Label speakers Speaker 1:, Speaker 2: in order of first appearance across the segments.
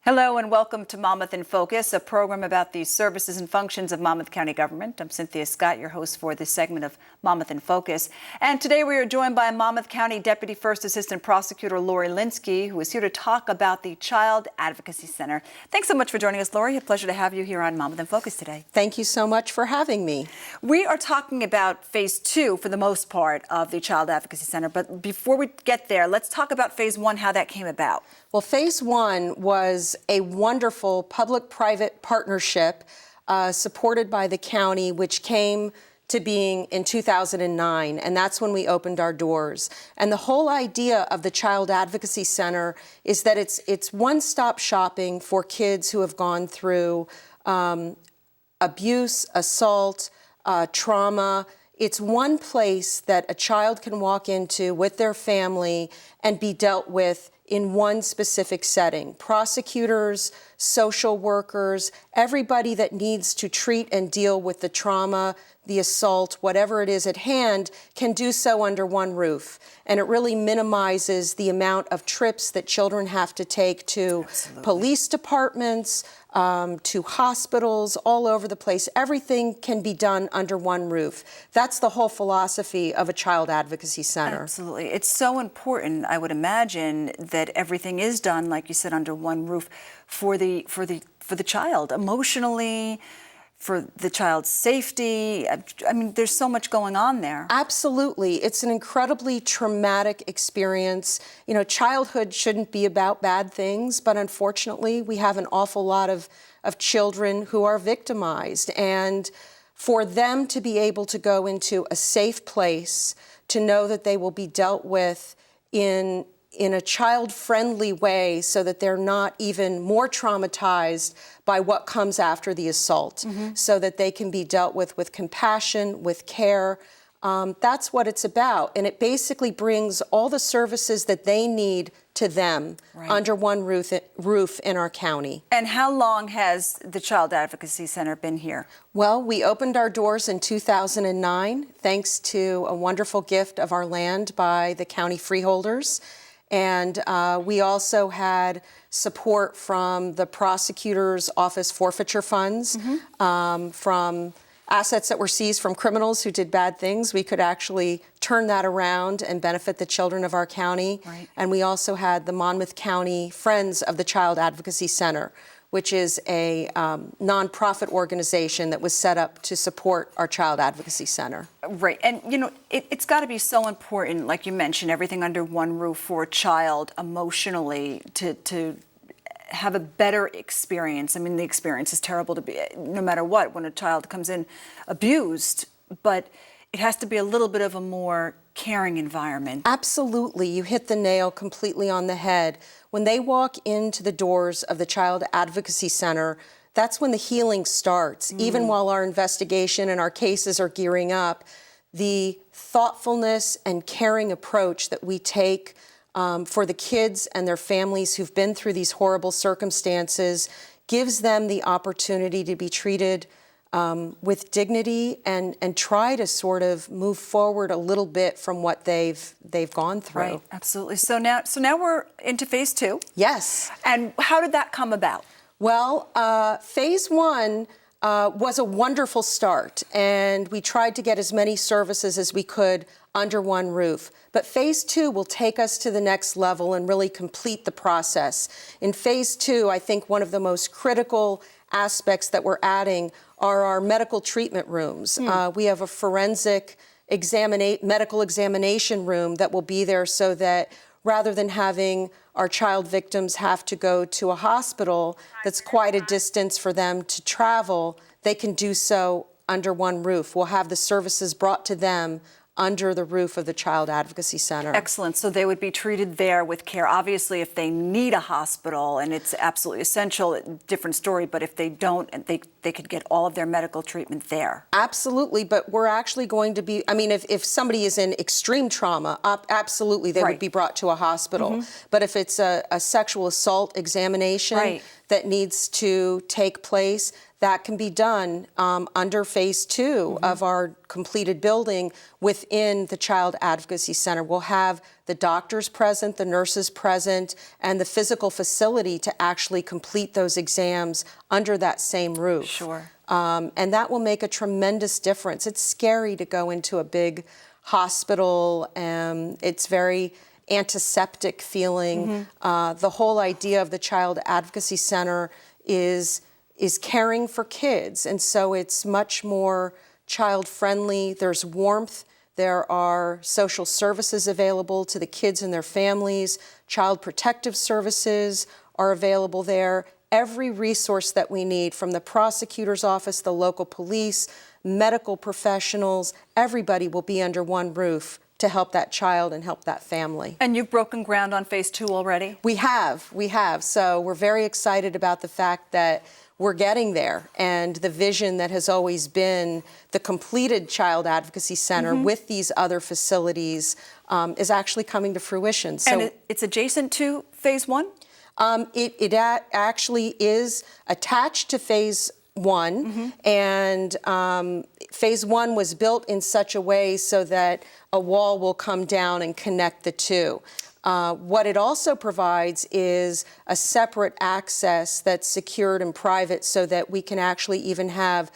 Speaker 1: Hello and welcome to Monmouth in Focus, a program about the services and functions of Monmouth County government. I'm Cynthia Scott, your host for this segment of Monmouth in Focus. And today we are joined by Monmouth County Deputy First Assistant Prosecutor Linksey, who is here to talk about the Child Advocacy Center. Thanks so much for joining us, Lori. A pleasure to have you here on Monmouth in Focus today.
Speaker 2: Thank you so much for having me.
Speaker 1: We are talking about phase 2 for the most part of the Child Advocacy Center. But before we get there, let's talk about phase 1, how that came about.
Speaker 2: Well, phase 1 was a wonderful public-private partnership supported by the county, which came to being in 2009, and that's when we opened our doors. And the whole idea of the Child Advocacy Center is that it's one-stop shopping for kids who have gone through abuse, assault, trauma. It's one place that a child can walk into with their family and be dealt with in one specific setting. Prosecutors, social workers, everybody that needs to treat and deal with the trauma, the assault, whatever it is at hand, can do so under one roof. And it really minimizes the amount of trips that children have to take to police departments, to hospitals, all over the place. Everything can be done under one roof. That's the whole philosophy of a Child Advocacy Center.
Speaker 1: Absolutely. It's so important, I would imagine, that everything is done, like you said, under one roof for the child, emotionally, for the child's safety. I mean, there's so much going on there.
Speaker 2: Absolutely. It's an incredibly traumatic experience. You know, childhood shouldn't be about bad things, but unfortunately, we have an awful lot of children who are victimized. And for them to be able to go into a safe place, to know that they will be dealt with in a child-friendly way so that they're not even more traumatized by what comes after the assault, so that they can be dealt with compassion, with care. That's what it's about. And it basically brings all the services that they need to them under one roof in our county.
Speaker 1: And how long has the Child Advocacy Center been here?
Speaker 2: Well, we opened our doors in 2009, thanks to a wonderful gift of our land by the county freeholders. And we also had support from the Prosecutor's Office forfeiture funds, from assets that were seized from criminals who did bad things. We could actually turn that around and benefit the children of our county. And we also had the Monmouth County Friends of the Child Advocacy Center, which is a nonprofit organization that was set up to support our Child Advocacy Center.
Speaker 1: Right, and you know, it's got to be so important, like you mentioned, everything under one roof for a child emotionally to have a better experience. I mean, the experience is terrible to be, no matter what, when a child comes in abused, but it has to be a little bit of a more caring environment.
Speaker 2: Absolutely, you hit the nail completely on the head. When they walk into the doors of the Child Advocacy Center, that's when the healing starts. Even while our investigation and our cases are gearing up, the thoughtfulness and caring approach that we take for the kids and their families who've been through these horrible circumstances gives them the opportunity to be treated with dignity and try to sort of move forward a little bit from what they've gone through.
Speaker 1: Right, absolutely. So now we're into phase 2.
Speaker 2: Yes.
Speaker 1: And how did that come about?
Speaker 2: Well, phase 1 was a wonderful start, and we tried to get as many services as we could under one roof. But phase 2 will take us to the next level and really complete the process. In phase 2, I think one of the most critical aspects that we're adding are our medical treatment rooms. We have a forensic medical examination room that will be there so that rather than having our child victims have to go to a hospital that's quite a distance for them to travel, they can do so under one roof. We'll have the services brought to them under the roof of the Child Advocacy Center.
Speaker 1: Excellent. So they would be treated there with care. Obviously, if they need a hospital and it's absolutely essential, different story. But if they don't, they could get all of their medical treatment there.
Speaker 2: Absolutely. But we're actually going to be, I mean, if somebody is in extreme trauma, absolutely, they would be brought to a hospital. But if it's a sexual assault examination, that needs to take place, that can be done under phase 2 of our completed building within the Child Advocacy Center. We'll have the doctors present, the nurses present, and the physical facility to actually complete those exams under that same roof.
Speaker 1: Sure.
Speaker 2: And that will make a tremendous difference. It's scary to go into a big hospital, and it's very antiseptic feeling. The whole idea of the Child Advocacy Center is caring for kids, and so it's much more child-friendly. There's warmth. There are social services available to the kids and their families. Child protective services are available there. Every resource that we need, from the prosecutor's office, the local police, medical professionals, everybody will be under one roof to help that child and help that family.
Speaker 1: And you've broken ground on phase 2 already?
Speaker 2: We have. So we're very excited about the fact that we're getting there, and the vision that has always been the completed Child Advocacy Center with these other facilities is actually coming to fruition. So,
Speaker 1: and it's adjacent to phase 1?
Speaker 2: It actually is attached to phase 1, and phase 1 was built in such a way so that a wall will come down and connect the two. What it also provides is a separate access that's secured and private, so that we can actually even have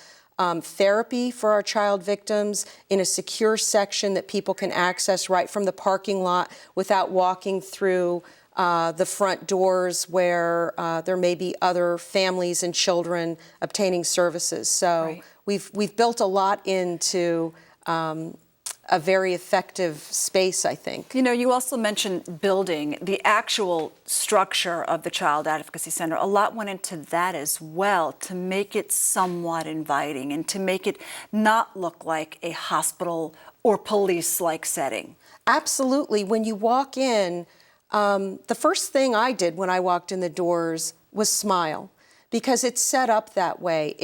Speaker 2: therapy for our child victims in a secure section that people can access right from the parking lot without walking through the front doors where there may be other families and children obtaining services. So we've built a lot into a very effective space, I think.
Speaker 1: You know, you also mentioned building, the actual structure of the Child Advocacy Center. A lot went into that as well to make it somewhat inviting and to make it not look like a hospital or police-like setting.
Speaker 2: Absolutely. When you walk in, the first thing I did when I walked in the doors was smile, because it's set up that way.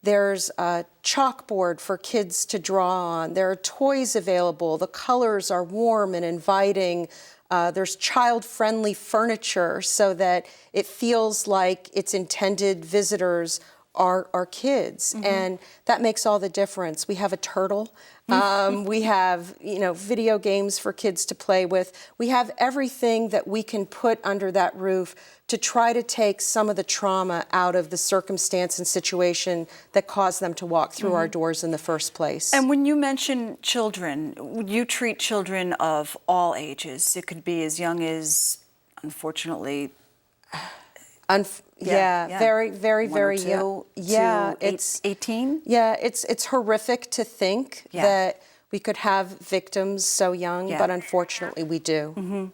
Speaker 2: There's a chalkboard for kids to draw on. There are toys available. The colors are warm and inviting. There's child-friendly furniture so that it feels like its intended visitors are kids, and that makes all the difference. We have a turtle. We have, video games for kids to play with. We have everything that we can put under that roof to try to take some of the trauma out of the circumstance and situation that caused them to walk through our doors in the first place.
Speaker 1: And when you mention children, you treat children of all ages. It could be as young as, unfortunately, very, very, very young. Yeah, it's 18.
Speaker 2: Yeah, it's horrific to think that we could have victims so young, but unfortunately we do.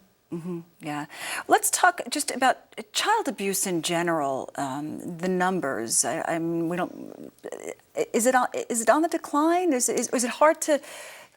Speaker 1: Yeah. Let's talk just about child abuse in general. The numbers. I mean, we don't. Is it on the decline? Is it hard to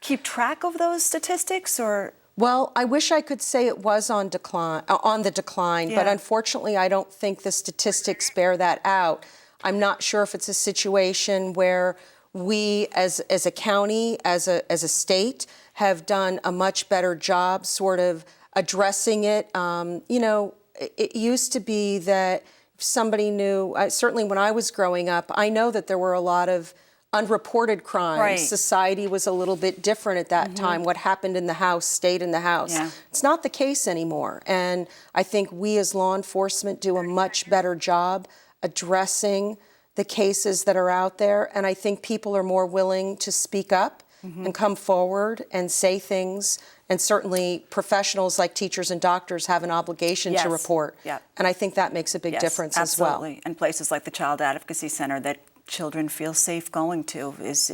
Speaker 1: keep track of those statistics, or?
Speaker 2: Well, I wish I could say it was on the decline, but unfortunately I don't think the statistics bear that out. I'm not sure if it's a situation where we as a county, as a state, have done a much better job sort of addressing it. It used to be that if somebody knew, certainly when I was growing up, I know that there were a lot of unreported crimes.
Speaker 1: Right.
Speaker 2: Society was a little bit different at that time. What happened in the house stayed in the house.
Speaker 1: Yeah.
Speaker 2: It's not the case anymore. And I think we as law enforcement do a much better job addressing the cases that are out there. And I think people are more willing to speak up and come forward and say things. And certainly professionals like teachers and doctors have an obligation to report.
Speaker 1: Yep.
Speaker 2: And I think that makes a big difference as well.
Speaker 1: Absolutely. And places like the Child Advocacy Center that children feel safe going to is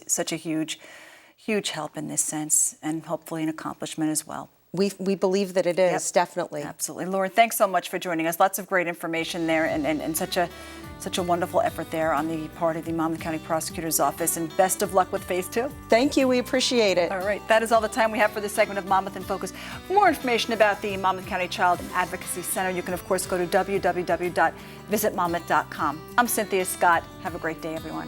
Speaker 1: such a huge help in this sense, and hopefully an accomplishment as well.
Speaker 2: We believe that it is, definitely.
Speaker 1: Absolutely. Lauren, thanks so much for joining us. Lots of great information there, and such a wonderful effort there on the part of the Monmouth County Prosecutor's Office, and best of luck with phase 2.
Speaker 2: Thank you, we appreciate it.
Speaker 1: All right, that is all the time we have for this segment of Monmouth in Focus. For more information about the Monmouth County Child Advocacy Center, you can of course go to www.visitmonmouth.com. I'm Cynthia Scott. Have a great day, everyone.